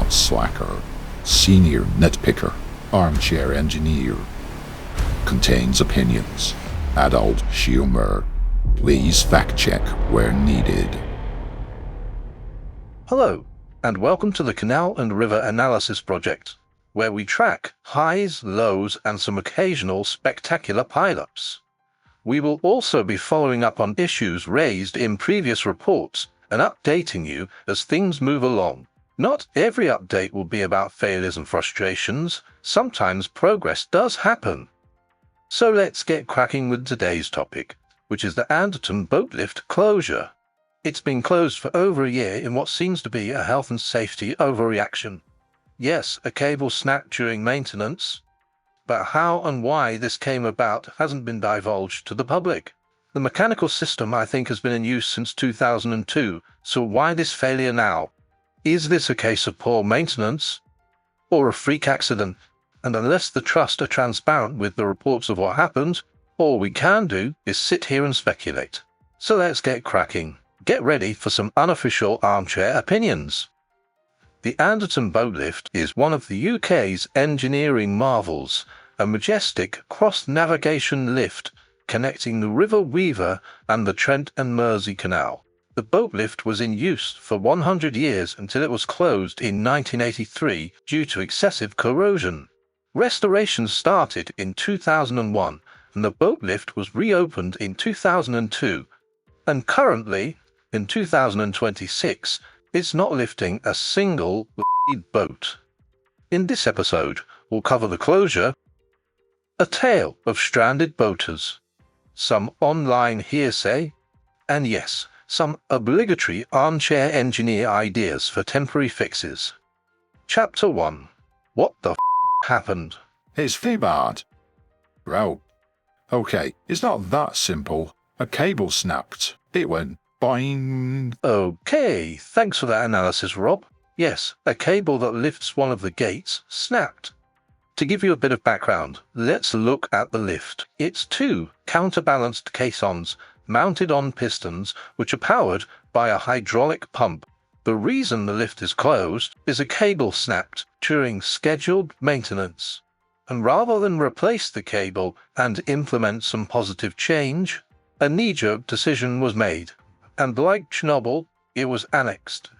slacker, senior nitpicker, armchair engineer. Contains opinions, adult humor. Please fact check where needed. Hello, and welcome to the Canal and River Analysis Project, where we track highs, lows, and some occasional spectacular pileups. We will also be following up on issues raised in previous reports and updating you as things move along. Not every update will be about failures and frustrations. Sometimes progress does happen. So let's get cracking with today's topic, which is the Anderton Boat Lift closure. It's been closed for over a year in what seems to be a health and safety overreaction. Yes, a cable snapped during maintenance, but how and why this came about hasn't been divulged to the public. The mechanical system, I think, has been in use since 2002, so why this failure now? Is this a case of poor maintenance or a freak accident? And unless the Trust are transparent with the reports of what happened, all we can do is sit here and speculate. So let's get cracking. Get ready for some unofficial armchair opinions. The Anderton Boat Lift is one of the UK's engineering marvels, a majestic cross-navigation lift connecting the River Weaver and the Trent and Mersey Canal. The boat lift was in use for 100 years until it was closed in 1983 due to excessive corrosion. Restoration started in 2001, and the boat lift was reopened in 2002, and currently, in 2026, it's not lifting a single boat. In this episode, we'll cover the closure, a tale of stranded boaters, some online hearsay, and yes, some obligatory armchair engineer ideas for temporary fixes. Chapter 1. What the happened? It's Fibard. Bro. Okay, it's not that simple. A cable snapped. It went boing. Okay, thanks for that analysis, Rob. Yes, a cable that lifts one of the gates snapped. To give you a bit of background, let's look at the lift. It's two counterbalanced caissons mounted on pistons which are powered by a hydraulic pump. The reason the lift is closed is a cable snapped during scheduled maintenance. And rather than replace the cable and implement some positive change, a knee-jerk decision was made. And like Chernobyl, it was annexed.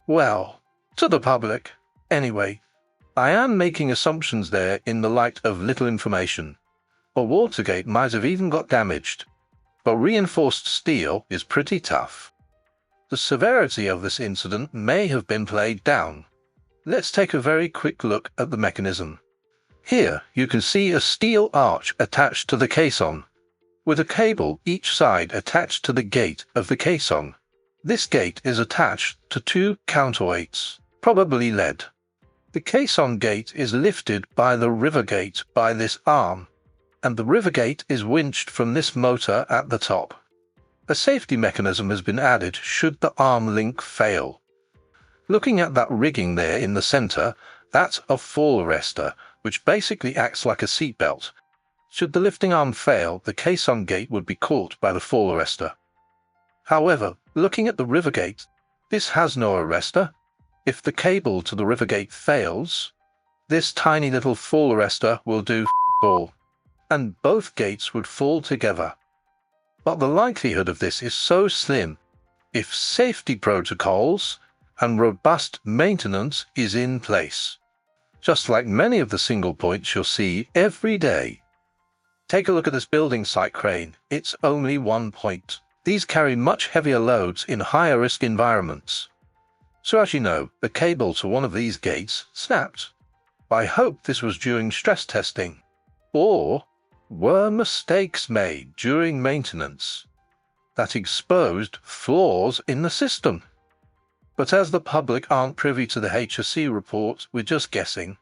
Well, to the public. Anyway, I am making assumptions there in the light of little information. A water gate might have even got damaged, but reinforced steel is pretty tough. The severity of this incident may have been played down. Let's take a very quick look at the mechanism. Here you can see a steel arch attached to the caisson, with a cable each side attached to the gate of the caisson. This gate is attached to two counterweights, probably lead. The caisson gate is lifted by the river gate by this arm, and the river gate is winched from this motor at the top. A safety mechanism has been added should the arm link fail. Looking at that rigging there in the center, that's a fall arrestor, which basically acts like a seatbelt. Should the lifting arm fail, the caisson gate would be caught by the fall arrestor. However, looking at the river gate, this has no arrestor. If the cable to the river gate fails, this tiny little fall arrestor will do all, and both gates would fall together. But the likelihood of this is so slim if safety protocols and robust maintenance is in place, just like many of the single points you'll see every day. Take a look at this building site crane. It's only 1 point. These carry much heavier loads in higher risk environments. So as you know, the cable to one of these gates snapped. I hope this was during stress testing. Or were mistakes made during maintenance that exposed flaws in the system? But as the public aren't privy to the HSC report, we're just guessing.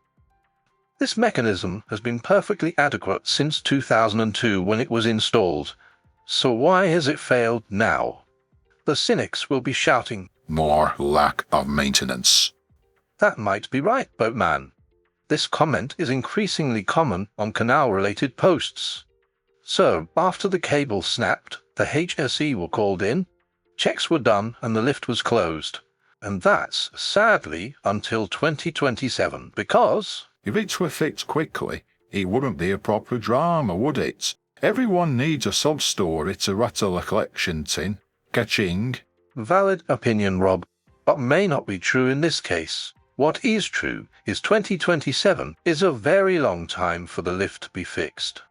This mechanism has been perfectly adequate since 2002 when it was installed. So why has it failed now? The cynics will be shouting, More lack of maintenance. That might be right, boatman. This comment is increasingly common on canal-related posts. So, after the cable snapped, the HSE were called in, checks were done and the lift was closed. And that's, sadly, until 2027, because If it were fixed quickly, it wouldn't be a proper drama, would it? Everyone needs a sob story to rattle a collection tin. Ka-ching. valid opinion, Rob, but may not be true in this case. What is true is 2027 is a very long time for the lift to be fixed.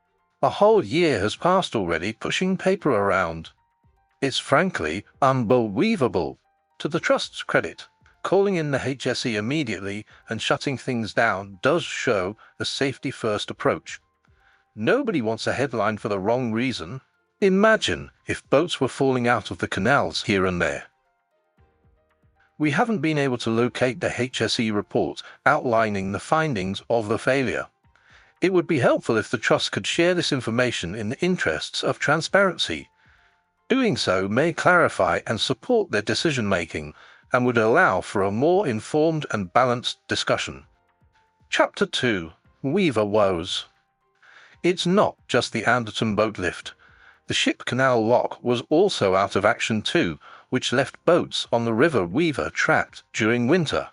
A whole year has passed already pushing paper around. It's frankly unbelievable. To the Trust's credit, calling in the HSE immediately and shutting things down does show a safety-first approach. Nobody wants a headline for the wrong reason. Imagine if boats were falling out of the canals here and there. We haven't been able to locate the HSE report outlining the findings of the failure. It would be helpful if the Trust could share this information in the interests of transparency. Doing so may clarify and support their decision-making and would allow for a more informed and balanced discussion. Chapter 2. Weaver Woes. It's not just the Anderton Boat Lift. The ship canal lock was also out of action too, which left boats on the River Weaver trapped during winter.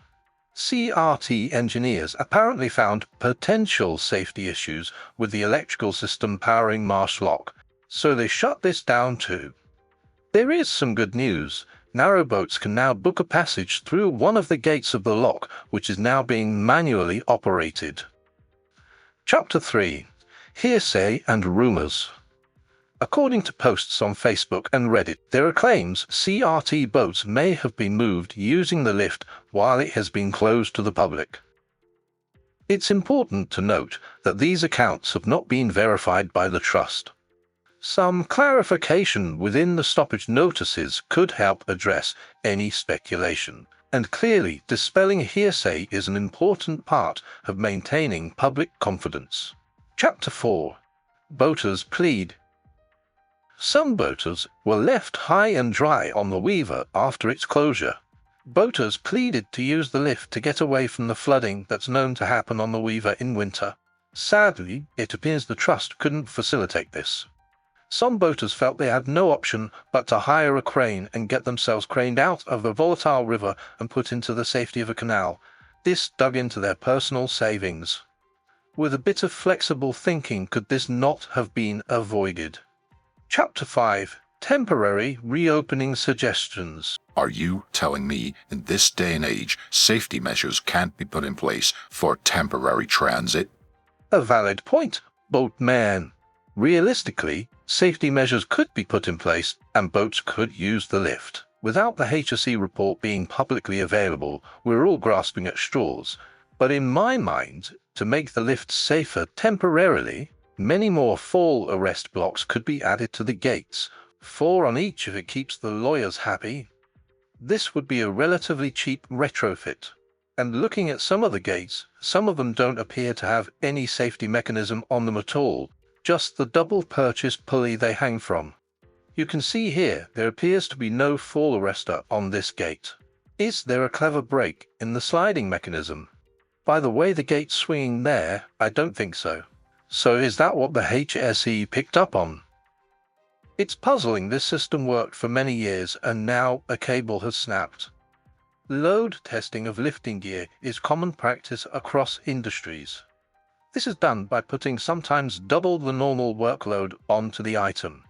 CRT engineers apparently found potential safety issues with the electrical system powering Marsh Lock, so they shut this down too. There is some good news. Narrowboats can now book a passage through one of the gates of the lock, which is now being manually operated. Chapter 3. Hearsay and Rumours. According to posts on Facebook and Reddit, there are claims CRT boats may have been moved using the lift while it has been closed to the public. It's important to note that these accounts have not been verified by the Trust. Some clarification within the stoppage notices could help address any speculation, and clearly dispelling hearsay is an important part of maintaining public confidence. Chapter 4. Boaters Plead. Some boaters were left high and dry on the Weaver after its closure. Boaters pleaded to use the lift to get away from the flooding that's known to happen on the Weaver in winter. Sadly, it appears the Trust couldn't facilitate this. Some boaters felt they had no option but to hire a crane and get themselves craned out of a volatile river and put into the safety of a canal. This dug into their personal savings. With a bit of flexible thinking, could this not have been avoided? Chapter 5. Temporary Reopening Suggestions. Are you telling me in this day and age safety measures can't be put in place for temporary transit? A valid point, boatman. Realistically, safety measures could be put in place and boats could use the lift. Without the HSE report being publicly available, we're all grasping at straws. But in my mind, to make the lift safer temporarily, many more fall arrest blocks could be added to the gates, 4 on each if it keeps the lawyers happy. This would be a relatively cheap retrofit. And looking at some of the gates, some of them don't appear to have any safety mechanism on them at all, just the double purchase pulley they hang from. You can see here there appears to be no fall arrestor on this gate. Is there a clever break in the sliding mechanism? By the way the gate's swinging there, I don't think so. So is that what the HSE picked up on? It's puzzling. This system worked for many years and now a cable has snapped. Load testing of lifting gear is common practice across industries. This is done by putting sometimes double the normal workload onto the item.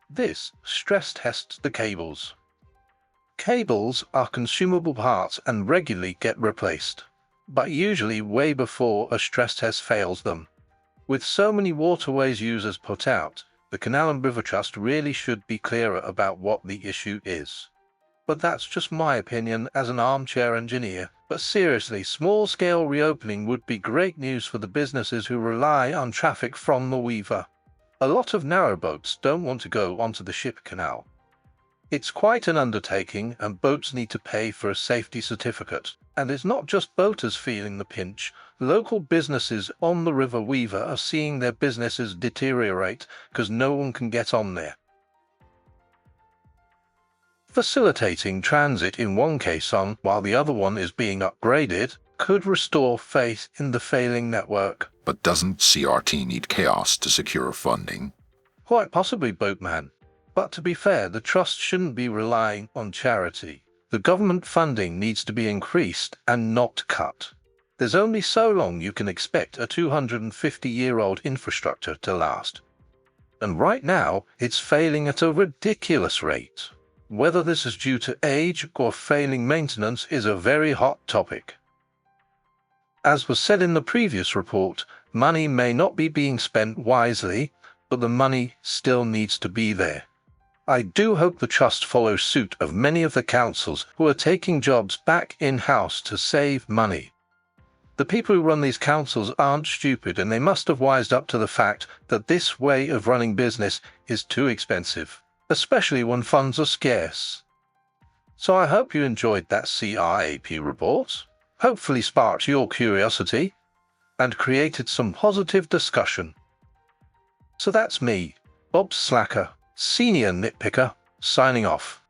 This stress tests the cables. Cables are consumable parts and regularly get replaced, but usually way before a stress test fails them. With so many waterways users put out, the Canal River Trust really should be clearer about what the issue is. But that's just my opinion as an armchair engineer. But seriously, small-scale reopening would be great news for the businesses who rely on traffic from the Weaver. A lot of narrowboats don't want to go onto the ship canal. It's quite an undertaking and boats need to pay for a safety certificate. And it's not just boaters feeling the pinch. Local businesses on the River Weaver are seeing their businesses deteriorate because no one can get on there. Facilitating transit in one caisson while the other one is being upgraded could restore faith in the failing network. But doesn't CRT need chaos to secure funding? Quite possibly, boatman. But to be fair, the Trust shouldn't be relying on charity. The government funding needs to be increased and not cut. There's only so long you can expect a 250-year-old infrastructure to last. And right now, it's failing at a ridiculous rate. Whether this is due to age or failing maintenance is a very hot topic. As was said in the previous report, money may not be being spent wisely, but the money still needs to be there. I do hope the Trust follows suit of many of the councils who are taking jobs back in-house to save money. The people who run these councils aren't stupid, and they must have wised up to the fact that this way of running business is too expensive, especially when funds are scarce. So I hope you enjoyed that CRAP report, hopefully sparked your curiosity, and created some positive discussion. So that's me, Bob Slacker, Senior Nitpicker, signing off.